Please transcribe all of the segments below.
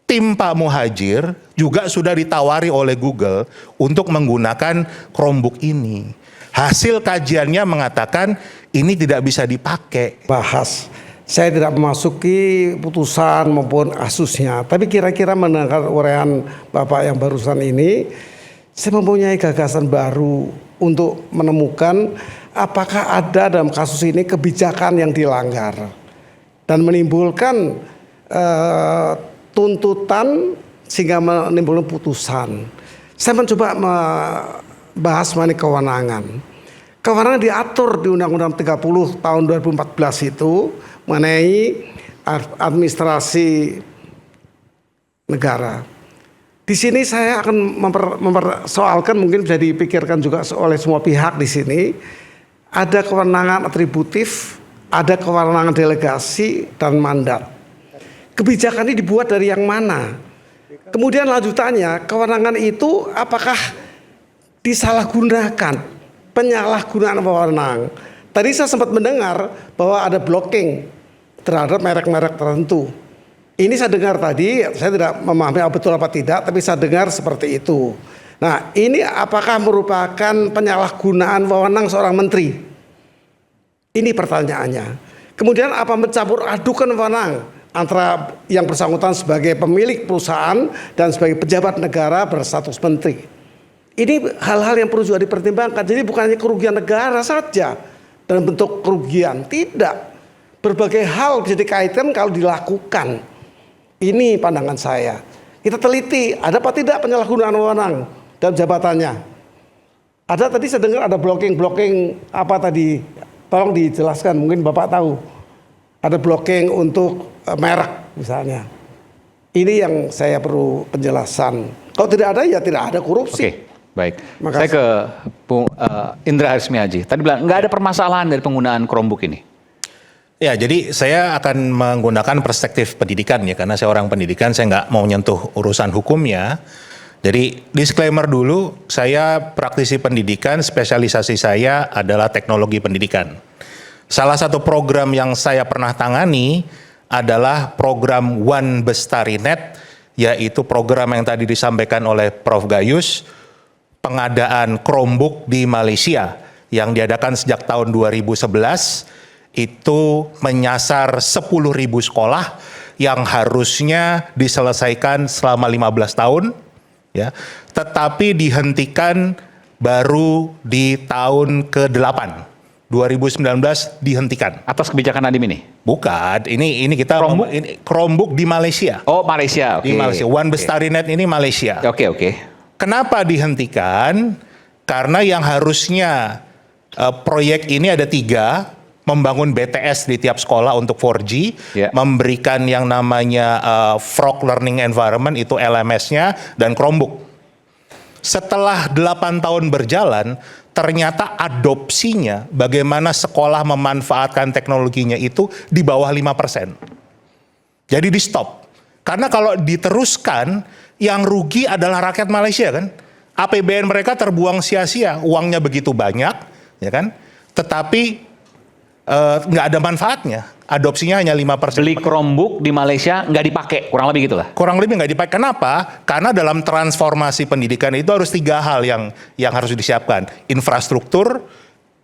tim Pak Muhadjir juga sudah ditawari oleh Google untuk menggunakan Chromebook ini. Hasil kajiannya mengatakan ini tidak bisa dipakai. Bahas, saya tidak memasuki putusan maupun kasusnya, tapi kira-kira mendengar uraian Bapak yang barusan ini, saya mempunyai gagasan baru untuk menemukan apakah ada dalam kasus ini kebijakan yang dilanggar dan menimbulkan tuntutan sehingga menimbulkan putusan. Saya mencoba membahas mengenai kewenangan. Kewenangan diatur di Undang-Undang 30 tahun 2014 itu mengenai administrasi negara. Di sini saya akan mempersoalkan, mungkin bisa dipikirkan juga oleh semua pihak di sini. Ada kewenangan atributif, ada kewenangan delegasi dan mandat. Kebijakan ini dibuat dari yang mana? Kemudian lanjutannya, kewenangan itu apakah disalahgunakan? Penyalahgunaan wewenang. Tadi saya sempat mendengar bahwa ada blocking terhadap merek-merek tertentu. Ini saya dengar tadi, saya tidak memahami betul apa tidak, tapi saya dengar seperti itu. Nah, ini apakah merupakan penyalahgunaan wewenang seorang menteri? Ini pertanyaannya. Kemudian apa mencampur adukan wewenang antara yang bersangkutan sebagai pemilik perusahaan dan sebagai pejabat negara berstatus menteri? Ini hal-hal yang perlu juga dipertimbangkan. Jadi bukan hanya kerugian negara saja dalam bentuk kerugian, tidak. Berbagai hal bisa dikaitkan kalau dilakukan. Ini pandangan saya. Kita teliti, ada apa tidak penyalahgunaan wewenang dalam jabatannya. Ada tadi saya dengar ada blocking apa tadi? Tolong dijelaskan, mungkin Bapak tahu. Ada blocking untuk merek misalnya. Ini yang saya perlu penjelasan. Kalau tidak ada ya tidak ada korupsi. Oke. Baik, saya ke Indra Harismiaji. Tadi bilang nggak ada permasalahan dari penggunaan Chromebook ini. Ya, jadi saya akan menggunakan perspektif pendidikan ya, karena saya orang pendidikan, saya nggak mau nyentuh urusan hukumnya. Jadi disclaimer dulu, saya praktisi pendidikan, spesialisasi saya adalah teknologi pendidikan. Salah satu program yang saya pernah tangani adalah program One Bestarinet, yaitu program yang tadi disampaikan oleh Prof. Gayus, pengadaan Chromebook di Malaysia yang diadakan sejak tahun 2011 itu menyasar 10.000 sekolah yang harusnya diselesaikan selama 15 tahun ya, tetapi dihentikan baru di tahun ke-8. 2019 dihentikan. Atas kebijakan Nadiem ini? Bukan, ini kita Chromebook di Malaysia. Oh, Malaysia. Di Malaysia. One Bestarinet ini Malaysia. Oke. Kenapa dihentikan? Karena yang harusnya proyek ini ada 3, membangun BTS di tiap sekolah untuk 4G, memberikan yang namanya Frog Learning Environment, itu LMS-nya, dan Chromebook. Setelah 8 tahun berjalan, ternyata adopsinya, bagaimana sekolah memanfaatkan teknologinya itu di bawah 5%. Jadi di stop. Karena kalau diteruskan, yang rugi adalah rakyat Malaysia kan. APBN mereka terbuang sia-sia, uangnya begitu banyak, ya kan. Tetapi nggak ada manfaatnya. Adopsinya hanya 5%. Beli Chromebook di Malaysia nggak dipakai, kurang lebih gitulah. Kurang lebih nggak dipakai. Kenapa? Karena dalam transformasi pendidikan itu harus 3 hal yang harus disiapkan: infrastruktur,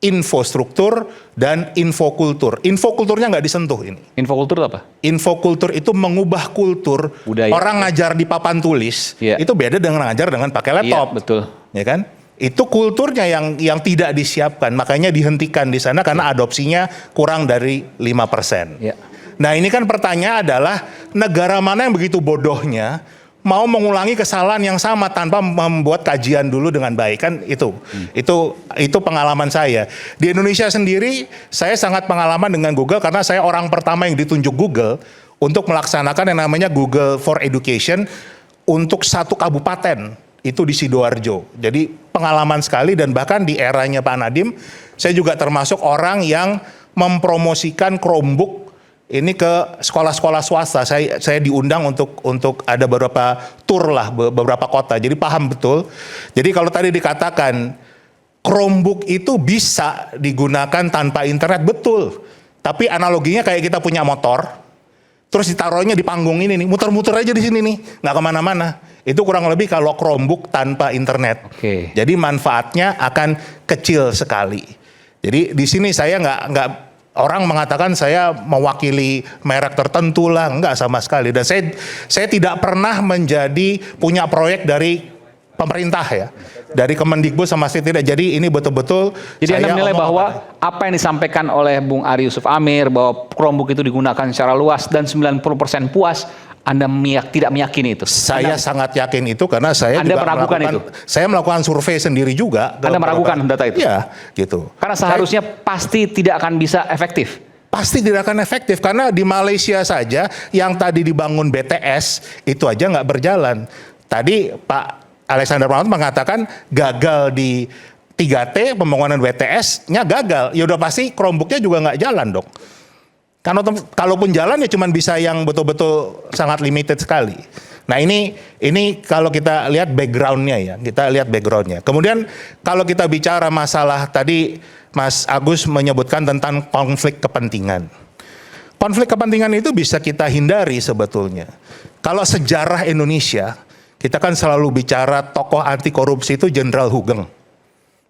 infostruktur, dan infokultur. Infokulturnya nggak disentuh ini. Infokultur apa? Infokultur itu mengubah kultur. Budaya. Orang ngajar di papan tulis itu beda dengan ngajar dengan pakai laptop. Iya, betul. Ya kan? Itu kulturnya yang tidak disiapkan, makanya dihentikan di sana karena adopsinya kurang dari 5%. Ya. Nah, ini kan pertanyaan adalah negara mana yang begitu bodohnya mau mengulangi kesalahan yang sama tanpa membuat kajian dulu dengan baik, kan itu. Itu pengalaman saya. Di Indonesia sendiri saya sangat pengalaman dengan Google karena saya orang pertama yang ditunjuk Google untuk melaksanakan yang namanya Google for Education untuk 1 kabupaten. Itu di Sidoarjo. Jadi pengalaman sekali, dan bahkan di eranya Pak Nadiem, saya juga termasuk orang yang mempromosikan Chromebook ini ke sekolah-sekolah swasta. Saya diundang untuk ada beberapa tour lah, beberapa kota. Jadi paham betul. Jadi kalau tadi dikatakan Chromebook itu bisa digunakan tanpa internet, betul. Tapi analoginya kayak kita punya motor, terus ditaruhnya di panggung ini nih, muter-muter aja di sini nih, nggak kemana-mana. Itu kurang lebih kalau Chromebook tanpa internet. Oke. Jadi manfaatnya akan kecil sekali. Jadi di sini saya nggak orang mengatakan saya mewakili merek tertentu lah, nggak sama sekali. Dan saya tidak pernah punya proyek dari pemerintah ya, dari Kemendikbud sama sekali tidak. Jadi ini betul-betul. Jadi Anda saya menilai omong bahwa apa apa yang disampaikan oleh Bung Ari Yusuf Amir bahwa Chromebook itu digunakan secara luas dan 90% puas, Anda tidak meyakini itu? Saya sangat yakin itu karena saya Anda juga meragukan itu? Saya melakukan survei sendiri juga. Anda meragukan data itu? Iya, gitu. Karena seharusnya pasti tidak akan bisa efektif. Pasti tidak akan efektif karena di Malaysia saja yang tadi dibangun BTS itu aja nggak berjalan. Tadi Pak Alexander Pramod mengatakan gagal di 3T, pembangunan BTS-nya gagal. Ya udah pasti Chromebook-nya juga nggak jalan dong. Karena kalaupun jalan ya cuman bisa yang betul-betul sangat limited sekali. Nah ini kalau kita lihat background-nya ya, kita lihat background-nya. Kemudian kalau kita bicara masalah tadi Mas Agus menyebutkan tentang konflik kepentingan. Konflik kepentingan itu bisa kita hindari sebetulnya. Kalau sejarah Indonesia, kita kan selalu bicara tokoh anti korupsi itu Jenderal Hugeng.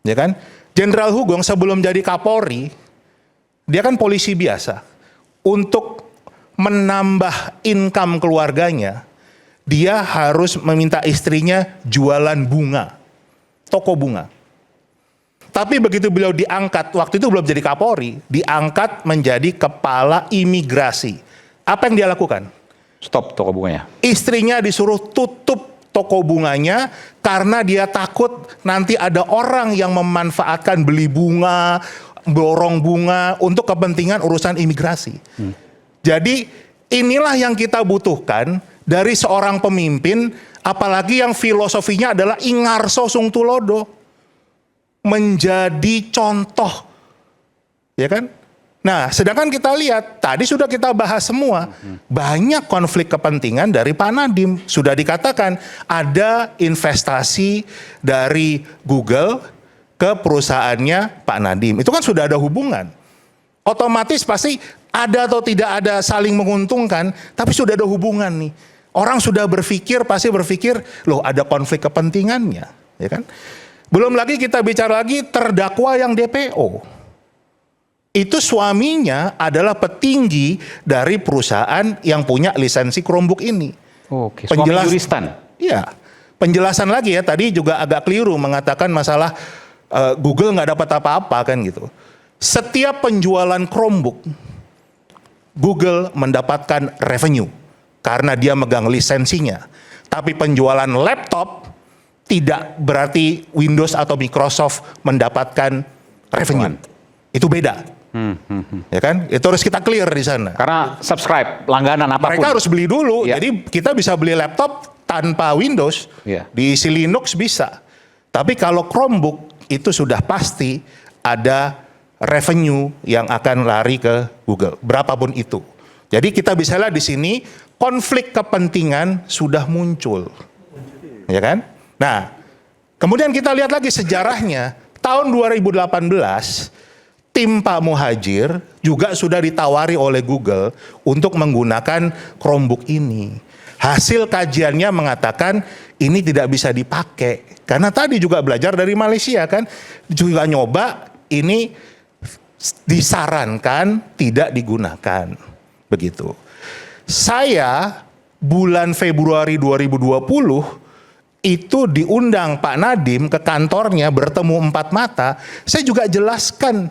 Ya kan? Jenderal Hugeng sebelum jadi Kapolri, dia kan polisi biasa. Untuk menambah income keluarganya, dia harus meminta istrinya jualan bunga, toko bunga. Tapi begitu beliau diangkat, waktu itu belum jadi Kapolri, diangkat menjadi kepala imigrasi. Apa yang dia lakukan? Stop toko bunganya. Istrinya disuruh tutup toko bunganya karena dia takut nanti ada orang yang memanfaatkan beli bunga, borong bunga untuk kepentingan urusan imigrasi. Jadi inilah yang kita butuhkan dari seorang pemimpin, apalagi yang filosofinya adalah Ingarso Sung Tulodo, menjadi contoh, ya kan? Nah, sedangkan kita lihat, tadi sudah kita bahas semua, banyak konflik kepentingan dari Pak Nadiem. Sudah dikatakan ada investasi dari Google ke perusahaannya Pak Nadiem. Itu kan sudah ada hubungan. Otomatis pasti ada atau tidak ada saling menguntungkan, tapi sudah ada hubungan nih. Orang sudah pasti berpikir, loh ada konflik kepentingannya, ya kan? Belum lagi kita bicara lagi terdakwa yang DPO. Itu suaminya adalah petinggi dari perusahaan yang punya lisensi Chromebook ini. Oke, suami juristan. Iya, penjelasan lagi ya, tadi juga agak keliru mengatakan masalah Google nggak dapat apa-apa kan gitu. Setiap penjualan Chromebook, Google mendapatkan revenue karena dia megang lisensinya. Tapi penjualan laptop tidak berarti Windows atau Microsoft mendapatkan revenue. Itu beda. Ya kan? Itu harus kita clear di sana. Karena subscribe, langganan apapun. Mereka harus beli dulu. Ya. Jadi kita bisa beli laptop tanpa Windows. Ya. Diisi Linux bisa. Tapi kalau Chromebook itu sudah pasti ada revenue yang akan lari ke Google. Berapapun itu. Jadi kita bisa lihat di sini konflik kepentingan sudah muncul. Ya kan? Nah, kemudian kita lihat lagi sejarahnya. Tahun 2018 tim Pak Muhadjir juga sudah ditawari oleh Google untuk menggunakan Chromebook ini. Hasil kajiannya mengatakan ini tidak bisa dipakai. Karena tadi juga belajar dari Malaysia kan. Juga nyoba ini disarankan tidak digunakan. Begitu. Saya bulan Februari 2020 itu diundang Pak Nadiem ke kantornya bertemu 4 mata. Saya juga jelaskan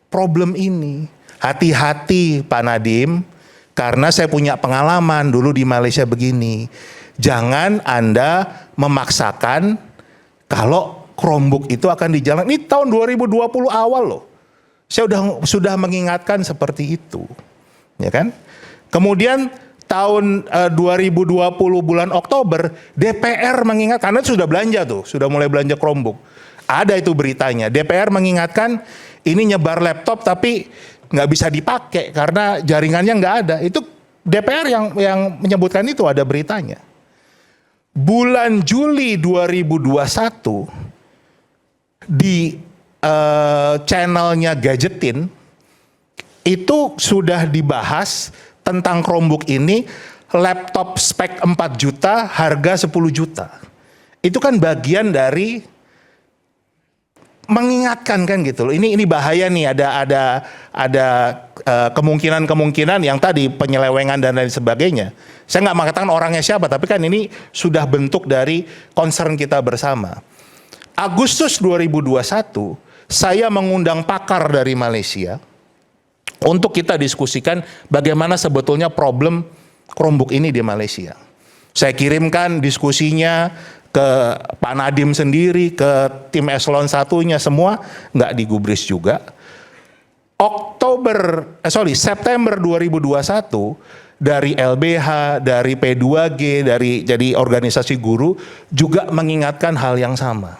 problem ini. Hati-hati Pak Nadiem, karena saya punya pengalaman dulu di Malaysia begini. Jangan Anda memaksakan kalau Chromebook itu akan dijalankan. Ini tahun 2020 awal loh. Saya sudah mengingatkan seperti itu. Ya kan? Kemudian tahun 2020 bulan Oktober, DPR mengingat, karena sudah belanja tuh, sudah mulai belanja Chromebook. Ada itu beritanya. DPR mengingatkan ini nyebar laptop tapi nggak bisa dipakai karena jaringannya nggak ada. Itu DPR yang menyebutkan itu, ada beritanya. Bulan Juli 2021 di channelnya Gadgetin itu sudah dibahas tentang Chromebook ini, laptop spek 4 juta, harga 10 juta. Itu kan bagian dari mengingatkan kan gitu loh. Ini bahaya nih, ada kemungkinan-kemungkinan yang tadi penyelewengan dan lain sebagainya. Saya nggak mengatakan orangnya siapa, tapi kan ini sudah bentuk dari concern kita bersama. Agustus 2021, saya mengundang pakar dari Malaysia untuk kita diskusikan bagaimana sebetulnya problem Chromebook ini di Malaysia. Saya kirimkan diskusinya ke Pak Nadiem sendiri, ke tim eselon satunya semua, nggak digubris juga. September 2021 dari LBH, dari P2G, jadi organisasi guru juga mengingatkan hal yang sama.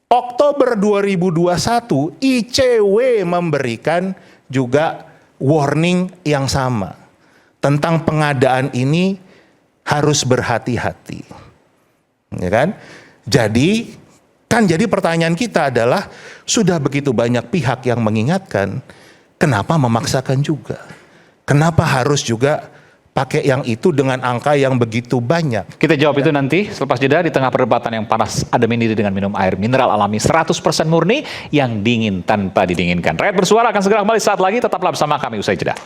Oktober 2021 ICW memberikan juga warning yang sama tentang pengadaan ini harus berhati-hati. Ya kan? Jadi pertanyaan kita adalah sudah begitu banyak pihak yang mengingatkan, kenapa memaksakan juga? Kenapa harus juga pakai yang itu dengan angka yang begitu banyak? Kita jawab itu nanti selepas jeda di tengah perdebatan yang panas. Adem ini dengan minum air mineral alami 100% murni yang dingin tanpa didinginkan. Rakyat Bersuara akan segera kembali saat lagi, tetaplah bersama kami usai jeda.